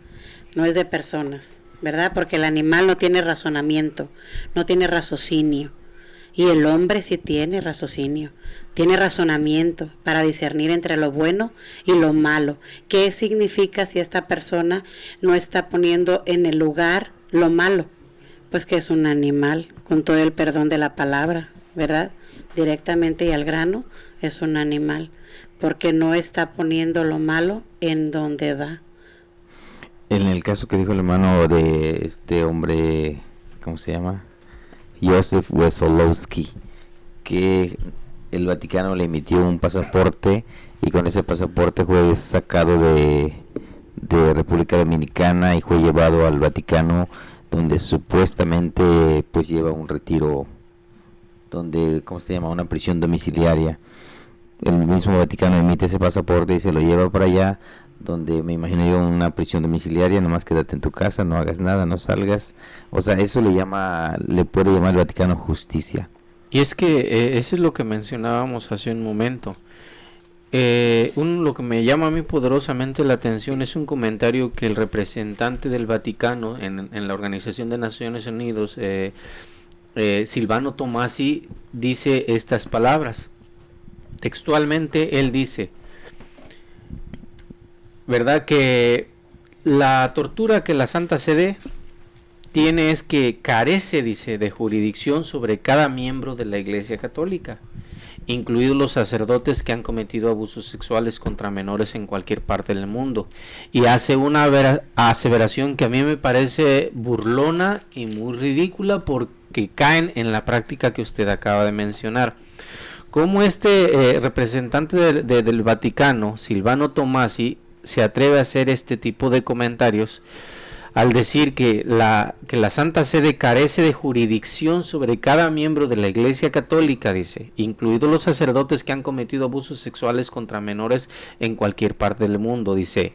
no es de personas, ¿verdad? Porque el animal no tiene razonamiento, no tiene raciocinio. Y el hombre sí tiene raciocinio, tiene razonamiento para discernir entre lo bueno y lo malo. ¿Qué significa si esta persona no está poniendo en el lugar lo malo? Pues que es un animal, con todo el perdón de la palabra, ¿verdad? Directamente y al grano, es un animal, porque no está poniendo lo malo en donde va. En el caso que dijo el hermano de este hombre, ¿cómo se llama? Joseph Wesolowski, que el Vaticano le emitió un pasaporte y con ese pasaporte fue sacado de República Dominicana y fue llevado al Vaticano, donde supuestamente pues lleva un retiro, donde, ¿cómo se llama?, una prisión domiciliaria. El mismo Vaticano emite ese pasaporte y se lo lleva para allá, donde me imagino yo una prisión domiciliaria, nomás quédate en tu casa, no hagas nada, no salgas. O sea, eso le puede llamar el Vaticano justicia. Y es que eso es lo que mencionábamos hace un momento. Lo que me llama a mí poderosamente la atención es un comentario que el representante del Vaticano en la Organización de Naciones Unidas, Silvano Tomasi, dice estas palabras. Textualmente él dice, ¿verdad?, que la tortura que la Santa Sede tiene es que carece, dice, de jurisdicción sobre cada miembro de la Iglesia Católica, incluidos los sacerdotes que han cometido abusos sexuales contra menores en cualquier parte del mundo. Y hace una aseveración que a mí me parece burlona y muy ridícula, porque caen en la práctica que usted acaba de mencionar. Como representante del Vaticano, Silvano Tomasi, se atreve a hacer este tipo de comentarios al decir que la Santa Sede carece de jurisdicción sobre cada miembro de la Iglesia Católica, dice, incluidos los sacerdotes que han cometido abusos sexuales contra menores en cualquier parte del mundo. Dice,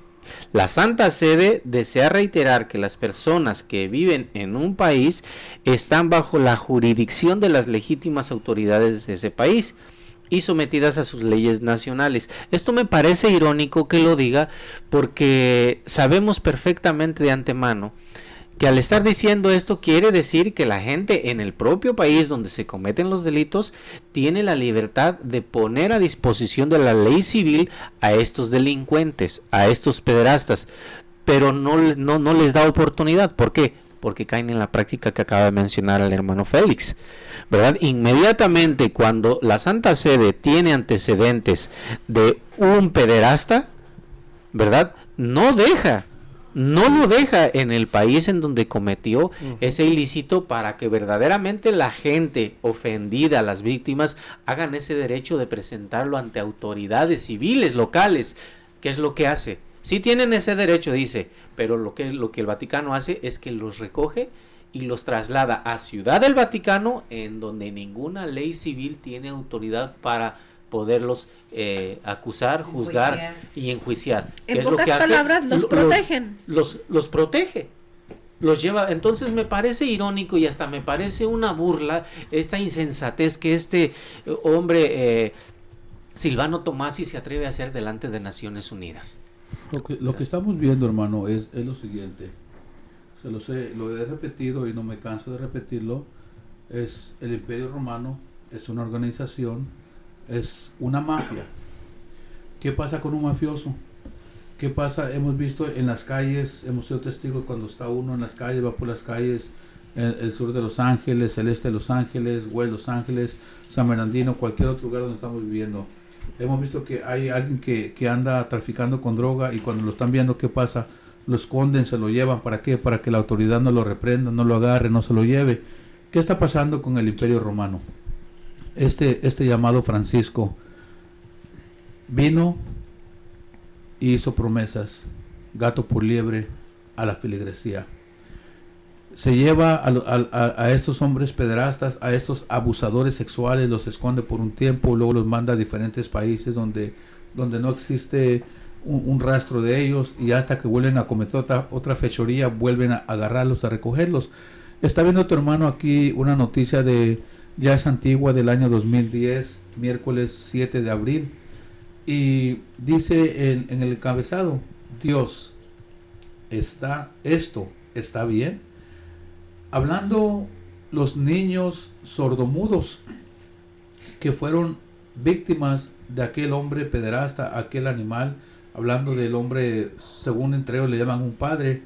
la Santa Sede desea reiterar que las personas que viven en un país están bajo la jurisdicción de las legítimas autoridades de ese país y sometidas a sus leyes nacionales. Esto me parece irónico que lo diga, porque sabemos perfectamente de antemano que al estar diciendo esto quiere decir que la gente en el propio país donde se cometen los delitos tiene la libertad de poner a disposición de la ley civil a estos delincuentes, a estos pederastas, pero no les da oportunidad. ¿Por qué? Porque caen en la práctica que acaba de mencionar el hermano Félix, ¿verdad? Inmediatamente cuando la Santa Sede tiene antecedentes de un pederasta, ¿verdad?, no lo deja en el país en donde cometió ese ilícito, para que verdaderamente la gente ofendida, las víctimas, hagan ese derecho de presentarlo ante autoridades civiles locales. ¿Qué es lo que hace? Sí tienen ese derecho, dice, pero lo que el Vaticano hace es que los recoge y los traslada a Ciudad del Vaticano, en donde ninguna ley civil tiene autoridad para poderlos acusar, juzgar y enjuiciar. En pocas palabras, los protegen. Los protege. Los lleva. Entonces me parece irónico y hasta me parece una burla esta insensatez que este hombre Silvano Tomasi se atreve a hacer delante de Naciones Unidas. Lo que estamos viendo, hermano, es lo siguiente. Lo he repetido y no me canso de repetirlo. Es el Imperio Romano, es una organización, es una mafia. ¿Qué pasa con un mafioso? ¿Qué pasa? Hemos visto en las calles, hemos sido testigos cuando está uno en las calles, va por las calles, el sur de Los Ángeles, el este de Los Ángeles, West Los Ángeles, San Bernardino, cualquier otro lugar donde estamos viviendo. Hemos visto que hay alguien que anda traficando con droga, y cuando lo están viendo, ¿qué pasa? Lo esconden, se lo llevan. ¿Para qué? Para que la autoridad no lo reprenda, no lo agarre, no se lo lleve. ¿Qué está pasando con el Imperio Romano? Este llamado Francisco vino y hizo promesas, gato por liebre, a la feligresía. Se lleva a estos hombres pederastas, a estos abusadores sexuales, los esconde por un tiempo, luego los manda a diferentes países donde no existe un rastro de ellos, y hasta que vuelven a cometer otra fechoría, vuelven a agarrarlos, a recogerlos. Está viendo tu hermano aquí una noticia ya es antigua, del año 2010, miércoles 7 de abril, y dice en el encabezado: Dios, ¿está bien? Hablando los niños sordomudos que fueron víctimas de aquel hombre pederasta, aquel animal, hablando del hombre, según entre ellos le llaman un padre,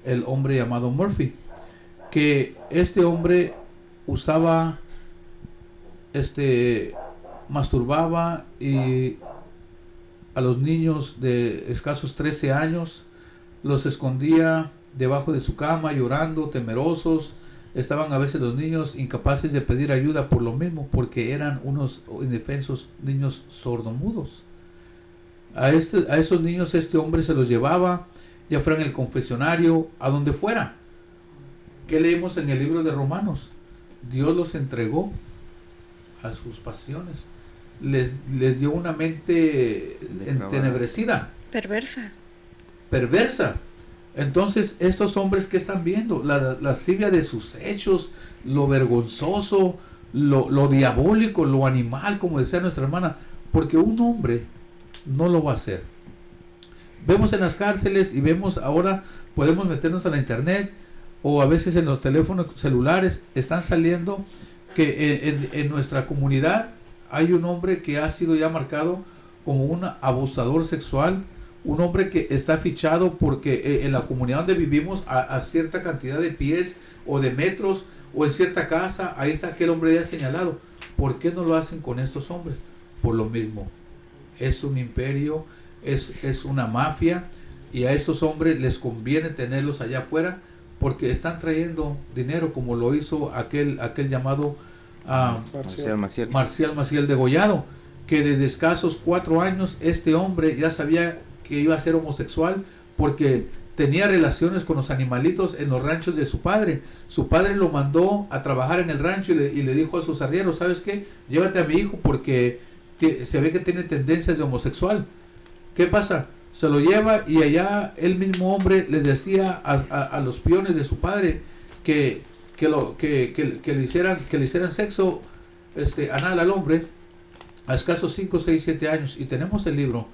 el hombre llamado Murphy, que este hombre usaba, masturbaba y a los niños de escasos 13 años los escondía debajo de su cama, llorando, temerosos. Estaban a veces los niños incapaces de pedir ayuda por lo mismo, porque eran unos indefensos niños sordomudos. A esos niños este hombre se los llevaba, ya fuera en el confesionario, a donde fuera. ¿Qué leemos en el libro de Romanos? Dios los entregó a sus pasiones. Les dio una mente entenebrecida. Perversa. Entonces, estos hombres que están viendo, la lascivia de sus hechos, lo vergonzoso, lo diabólico, lo animal, como decía nuestra hermana, porque un hombre no lo va a hacer. Vemos en las cárceles y vemos ahora, podemos meternos a la internet o a veces en los teléfonos celulares, están saliendo que en nuestra comunidad hay un hombre que ha sido ya marcado como un abusador sexual, un hombre que está fichado porque en la comunidad donde vivimos a cierta cantidad de pies o de metros o en cierta casa, ahí está aquel hombre ya señalado. ¿Por qué no lo hacen con estos hombres? Por lo mismo, es un imperio, es una mafia, y a estos hombres les conviene tenerlos allá afuera porque están trayendo dinero, como lo hizo aquel llamado Marcial Maciel degollado, que desde escasos 4 años este hombre ya sabía que iba a ser homosexual porque tenía relaciones con los animalitos en los ranchos de su padre. Su padre lo mandó a trabajar en el rancho y le dijo a sus arrieros: ¿sabes qué? Llévate a mi hijo porque se ve que tiene tendencias de homosexual. ¿Qué pasa? Se lo lleva y allá el mismo hombre les decía a los peones de su padre que le hicieran sexo anal al hombre a escasos 5, 6, 7 años. Y tenemos el libro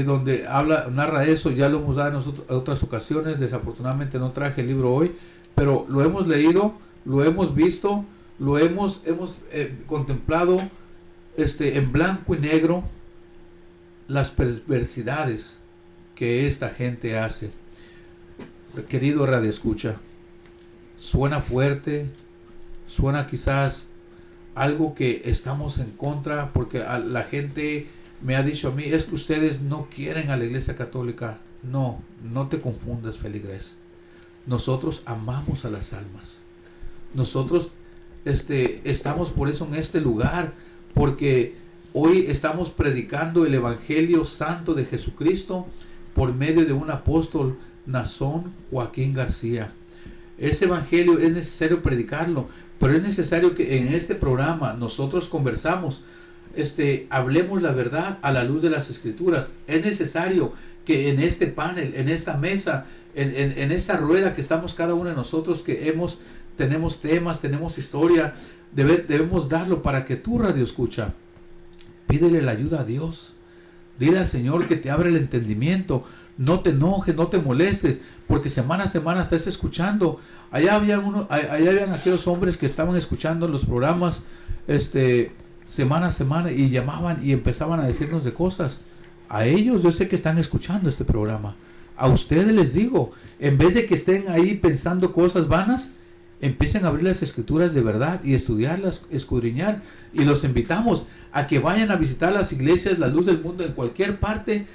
donde narra eso. Ya lo hemos dado en otras ocasiones. Desafortunadamente no traje el libro hoy, pero lo hemos leído, lo hemos visto, lo hemos contemplado en blanco y negro, las perversidades que esta gente hace. Querido radioescucha, suena fuerte, suena quizás algo que estamos en contra, porque la gente me ha dicho a mí: es que ustedes no quieren a la Iglesia Católica. No te confundas, feligres. Nosotros amamos a las almas. Nosotros estamos por eso en este lugar, porque hoy estamos predicando el Evangelio Santo de Jesucristo por medio de un apóstol, Nazón Joaquín García. Ese Evangelio es necesario predicarlo, pero es necesario que en este programa nosotros conversamos, hablemos la verdad a la luz de las Escrituras. Es necesario que en este panel, en esta mesa, en esta rueda que estamos cada uno de nosotros, que tenemos temas, tenemos historia, debemos darlo para que tu radio escucha. Pídele la ayuda a Dios. Dile al Señor que te abra el entendimiento. No te enojes, no te molestes, porque semana a semana estás escuchando. Allá habían aquellos hombres que estaban escuchando los programas semana a semana y llamaban y empezaban a decirnos de cosas. A ellos yo sé que están escuchando este programa. A ustedes les digo, en vez de que estén ahí pensando cosas vanas, empiecen a abrir las Escrituras de verdad y estudiarlas, escudriñar, y los invitamos a que vayan a visitar las iglesias, la luz del mundo, en cualquier parte.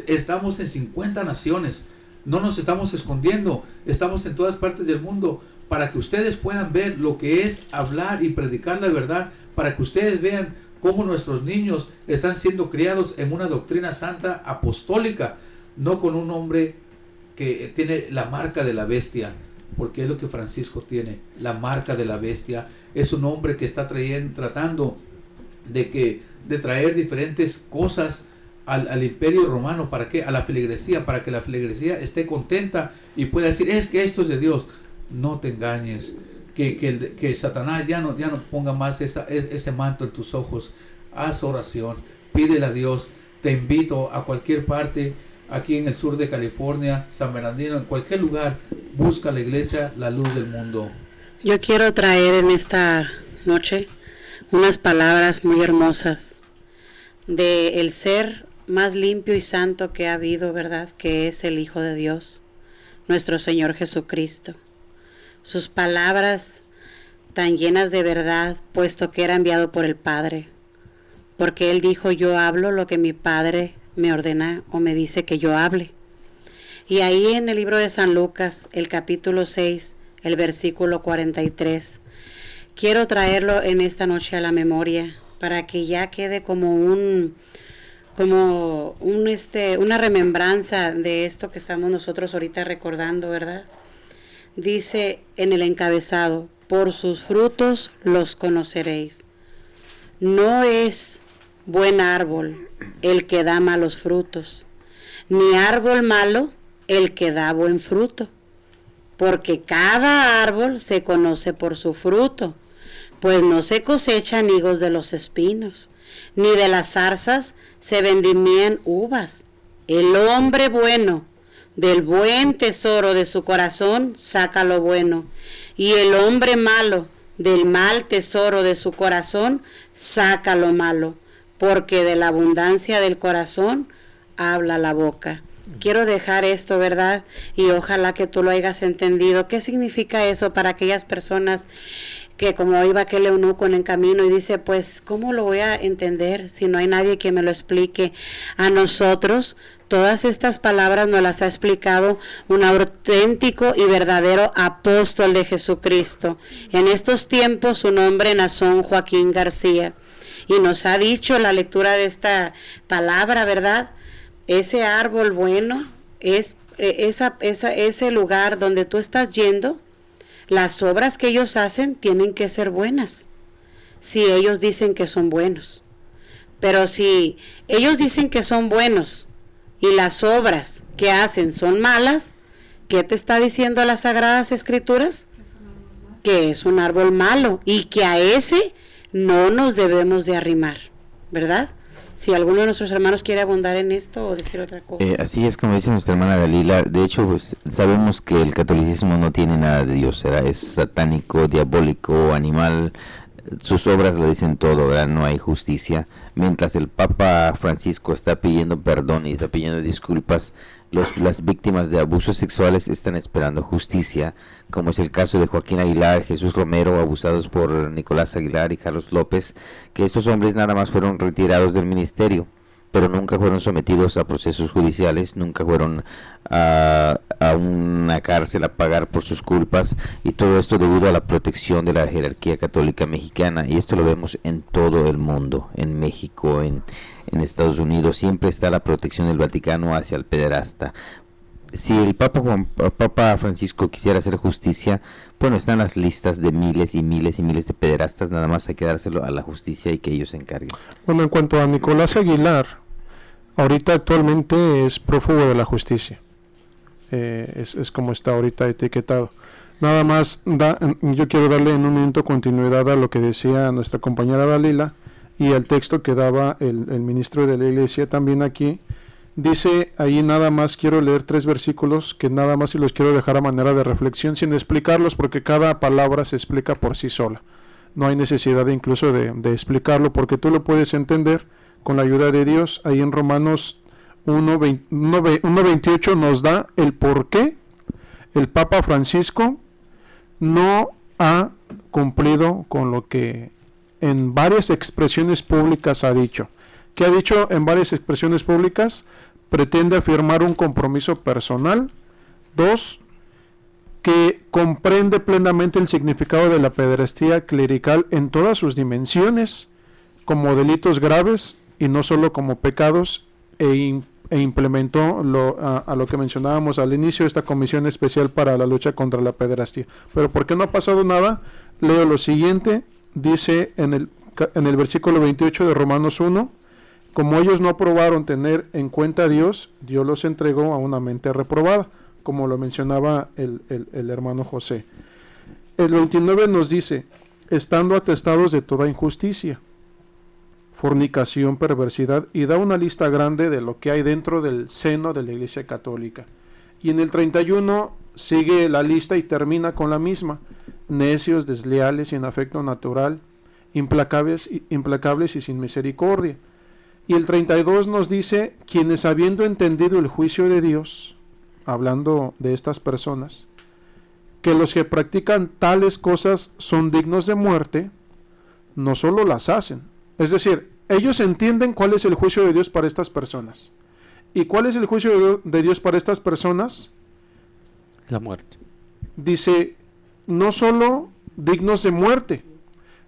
Estamos en 50 naciones, no nos estamos escondiendo, estamos en todas partes del mundo, para que ustedes puedan ver lo que es hablar y predicar la verdad, para que ustedes vean cómo nuestros niños están siendo criados en una doctrina santa apostólica, no con un hombre que tiene la marca de la bestia, porque es lo que Francisco tiene, la marca de la bestia. Es un hombre que está tratando de traer diferentes cosas al imperio romano. ¿Para qué? A la feligresía, para que la feligresía esté contenta y pueda decir, es que esto es de Dios. No te engañes, que Satanás ya no ponga más ese manto en tus ojos. Haz oración, pídele a Dios. Te invito a cualquier parte, aquí en el sur de California, San Bernardino, en cualquier lugar, busca la iglesia, la luz del mundo. Yo quiero traer en esta noche unas palabras muy hermosas de el ser más limpio y santo que ha habido, ¿verdad? Que es el Hijo de Dios, nuestro Señor Jesucristo. Sus palabras tan llenas de verdad, puesto que era enviado por el Padre, porque Él dijo, yo hablo lo que mi Padre me ordena o me dice que yo hable. Y ahí en el libro de San Lucas, el capítulo 6, el versículo 43, quiero traerlo en esta noche a la memoria, para que ya quede como una remembranza de esto que estamos nosotros ahorita recordando, ¿verdad? Dice en el encabezado, por sus frutos los conoceréis. No es buen árbol el que da malos frutos, ni árbol malo el que da buen fruto, porque cada árbol se conoce por su fruto, pues no se cosechan higos de los espinos, ni de las zarzas se vendimían uvas. El hombre bueno del buen tesoro de su corazón saca lo bueno, y el hombre malo del mal tesoro de su corazón saca lo malo, porque de la abundancia del corazón habla la boca. Quiero dejar esto, ¿verdad? Y ojalá que tú lo hayas entendido. ¿Qué significa eso para aquellas personas que, como iba aquel eunuco en el camino y dice, pues, ¿cómo lo voy a entender si no hay nadie que me lo explique? A nosotros, todas estas palabras nos las ha explicado un auténtico y verdadero apóstol de Jesucristo. En estos tiempos, su nombre, Nazón Joaquín García. Y nos ha dicho la lectura de esta palabra, ¿verdad? Ese árbol bueno es ese lugar donde tú estás yendo. Las obras que ellos hacen tienen que ser buenas, si ellos dicen que son buenos. Pero si ellos dicen que son buenos y las obras que hacen son malas, ¿qué te está diciendo las Sagradas Escrituras? Que es un árbol malo y que a ese no nos debemos de arrimar, ¿verdad? Si alguno de nuestros hermanos quiere abundar en esto o decir otra cosa. Así es como dice nuestra hermana Dalila. De hecho, pues, sabemos que el catolicismo no tiene nada de Dios, ¿verdad? Es satánico, diabólico, animal. Sus obras lo dicen todo, ¿verdad? No hay justicia. Mientras el Papa Francisco está pidiendo perdón y está pidiendo disculpas, las víctimas de abusos sexuales están esperando justicia, como es el caso de Joaquín Aguilar, Jesús Romero, abusados por Nicolás Aguilar y Carlos López, que estos hombres nada más fueron retirados del ministerio, pero nunca fueron sometidos a procesos judiciales, nunca fueron a una cárcel a pagar por sus culpas, y todo esto debido a la protección de la jerarquía católica mexicana. Y esto lo vemos en todo el mundo, en México, en Estados Unidos, siempre está la protección del Vaticano hacia el pederasta. Si el Papa Francisco quisiera hacer justicia, bueno, están las listas de miles y miles y miles de pederastas, nada más hay que dárselo a la justicia y que ellos se encarguen. Bueno, en cuanto a Nicolás Aguilar, ahorita actualmente es prófugo de la justicia, es como está ahorita etiquetado. Nada más, yo quiero darle en un momento continuidad a lo que decía nuestra compañera Dalila y al texto que daba el ministro de la Iglesia también aquí. Dice ahí, nada más quiero leer 3 versículos que nada más y los quiero dejar a manera de reflexión sin explicarlos, porque cada palabra se explica por sí sola. No hay necesidad incluso de explicarlo, porque tú lo puedes entender con la ayuda de Dios. Ahí en Romanos 1:28 nos da el por qué el Papa Francisco no ha cumplido con lo que en varias expresiones públicas ha dicho. ¿Qué ha dicho en varias expresiones públicas? Pretende afirmar un compromiso personal. 2, que comprende plenamente el significado de la pederastía clerical en todas sus dimensiones, como delitos graves y no solo como pecados, e implementó a lo que mencionábamos al inicio, esta comisión especial para la lucha contra la pederastía. Pero ¿por qué no ha pasado nada? Leo lo siguiente, dice en el versículo 28 de Romanos 1, como ellos no aprobaron tener en cuenta a Dios, Dios los entregó a una mente reprobada, como lo mencionaba el hermano José. El 29 nos dice, estando atestados de toda injusticia, fornicación, perversidad, y da una lista grande de lo que hay dentro del seno de la Iglesia Católica. Y en el 31 sigue la lista y termina con la misma: necios, desleales, sin afecto natural, implacables y sin misericordia. Y el 32 nos dice, quienes habiendo entendido el juicio de Dios, hablando de estas personas, que los que practican tales cosas son dignos de muerte, no solo las hacen. Es decir, ellos entienden cuál es el juicio de Dios para estas personas. ¿Y cuál es el juicio de Dios para estas personas? La muerte. Dice, no solo dignos de muerte.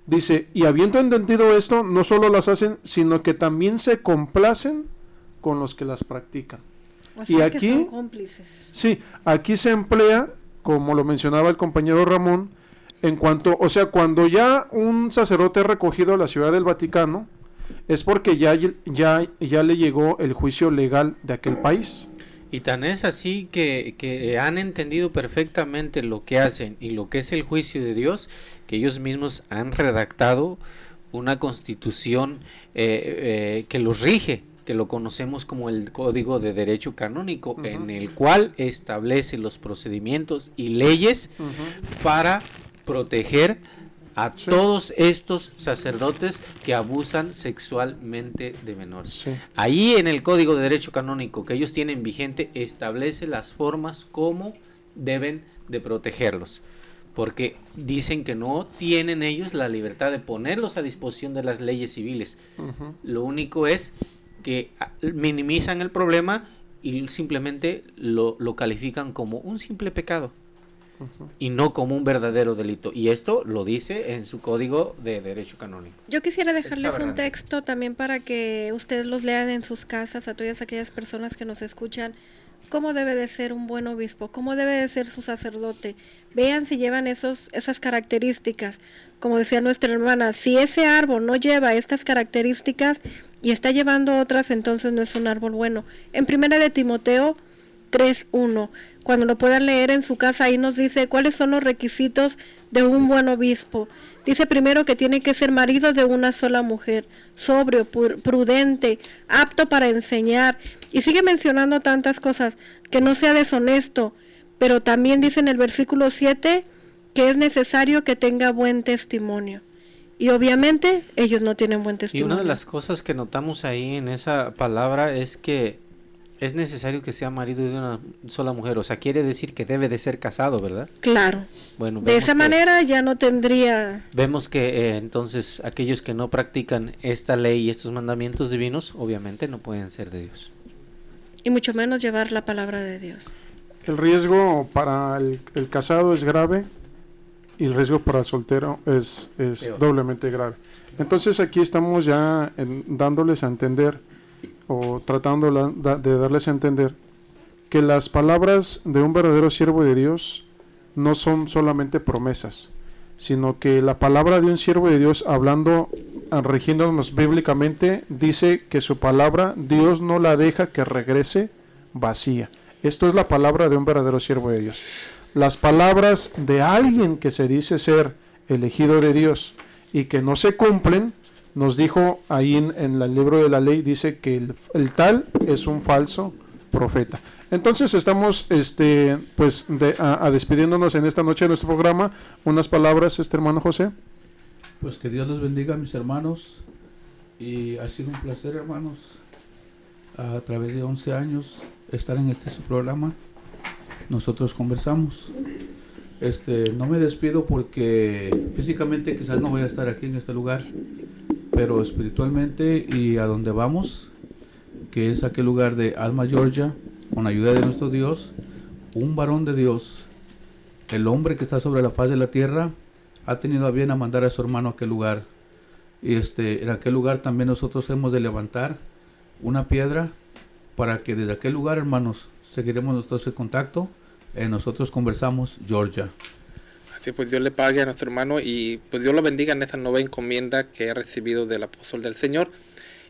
Dice, y habiendo entendido esto, no solo las hacen, sino que también se complacen con los que las practican. O sea, y aquí, que son cómplices. Sí, aquí se emplea, como lo mencionaba el compañero Ramón, en cuanto, o sea, cuando ya un sacerdote es recogido a la Ciudad del Vaticano, es porque ya le llegó el juicio legal de aquel país. Y tan es así que han entendido perfectamente lo que hacen y lo que es el juicio de Dios, que ellos mismos han redactado una constitución que los rige, que lo conocemos como el Código de Derecho Canónico, en el cual establece los procedimientos y leyes para proteger a todos estos sacerdotes que abusan sexualmente de menores. Sí. Ahí en el Código de Derecho Canónico que ellos tienen vigente establece las formas como deben de protegerlos, porque dicen que no tienen ellos la libertad de ponerlos a disposición de las leyes civiles. Lo único es que minimizan el problema y simplemente lo califican como un simple pecado. Y no como un verdadero delito. Y esto lo dice en su Código de Derecho Canónico. Yo quisiera dejarles un texto también para que ustedes los lean en sus casas, a todas aquellas personas que nos escuchan, cómo debe de ser un buen obispo, cómo debe de ser su sacerdote. Vean si llevan esas características. Como decía nuestra hermana, si ese árbol no lleva estas características y está llevando otras, entonces no es un árbol bueno. En 1 de Timoteo 3:1, cuando lo puedan leer en su casa, ahí nos dice cuáles son los requisitos de un buen obispo. Dice primero que tiene que ser marido de una sola mujer, sobrio, prudente, apto para enseñar, y sigue mencionando tantas cosas, que no sea deshonesto, pero también dice en el versículo 7 que es necesario que tenga buen testimonio. Y obviamente ellos no tienen buen testimonio. Y una de las cosas que notamos ahí en esa palabra es que Es necesario que sea marido de una sola mujer, o sea, quiere decir que debe de ser casado, ¿verdad? Claro. Bueno, de esa manera ya no tendría... Vemos que entonces aquellos que no practican esta ley y estos mandamientos divinos, obviamente no pueden ser de Dios. Y mucho menos llevar la palabra de Dios. El riesgo para el casado es grave y el riesgo para el soltero es doblemente grave. Entonces aquí estamos ya dándoles a entender, o tratando de darles a entender, que las palabras de un verdadero siervo de Dios no son solamente promesas, sino que la palabra de un siervo de Dios, hablando, rigiéndonos bíblicamente, dice que su palabra Dios no la deja que regrese vacía. Esto es la palabra de un verdadero siervo de Dios. Las palabras de alguien que se dice ser elegido de Dios y que no se cumplen, nos dijo ahí en el libro de la ley, dice que el tal es un falso profeta. Entonces estamos despidiéndonos en esta noche de nuestro programa. Unas palabras, hermano José. Pues que Dios los bendiga, mis hermanos, y ha sido un placer, hermanos, a través de 11 años estar en su programa. Nosotros conversamos. No me despido porque físicamente quizás no voy a estar aquí en este lugar, pero espiritualmente y a donde vamos, que es aquel lugar de Alma, Georgia, con ayuda de nuestro Dios, un varón de Dios, el hombre que está sobre la faz de la tierra, ha tenido a bien a mandar a su hermano a aquel lugar. Y en aquel lugar también nosotros hemos de levantar una piedra para que desde aquel lugar, hermanos, seguiremos nosotros en contacto. Nosotros conversamos, Georgia. Así pues, Dios le pague a nuestro hermano y pues Dios lo bendiga en esa nueva encomienda que ha recibido del apóstol del Señor.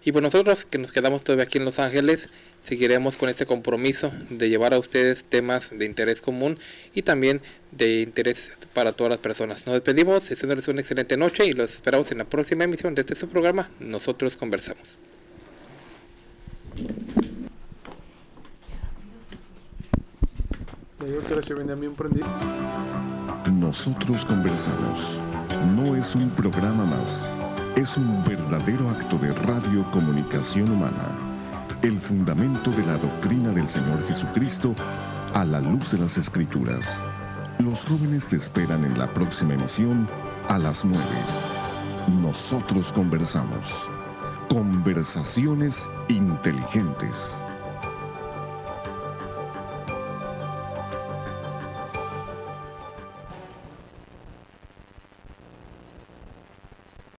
Y pues nosotros que nos quedamos todavía aquí en Los Ángeles, seguiremos con este compromiso de llevar a ustedes temas de interés común y también de interés para todas las personas. Nos despedimos, deseándoles una excelente noche y los esperamos en la próxima emisión de su programa, Nosotros Conversamos. Nosotros Conversamos no es un programa más, es un verdadero acto de radiocomunicación humana, el fundamento de la doctrina del Señor Jesucristo a la luz de las Escrituras. Los jóvenes te esperan en la próxima emisión a las 9. Nosotros Conversamos. Conversaciones inteligentes.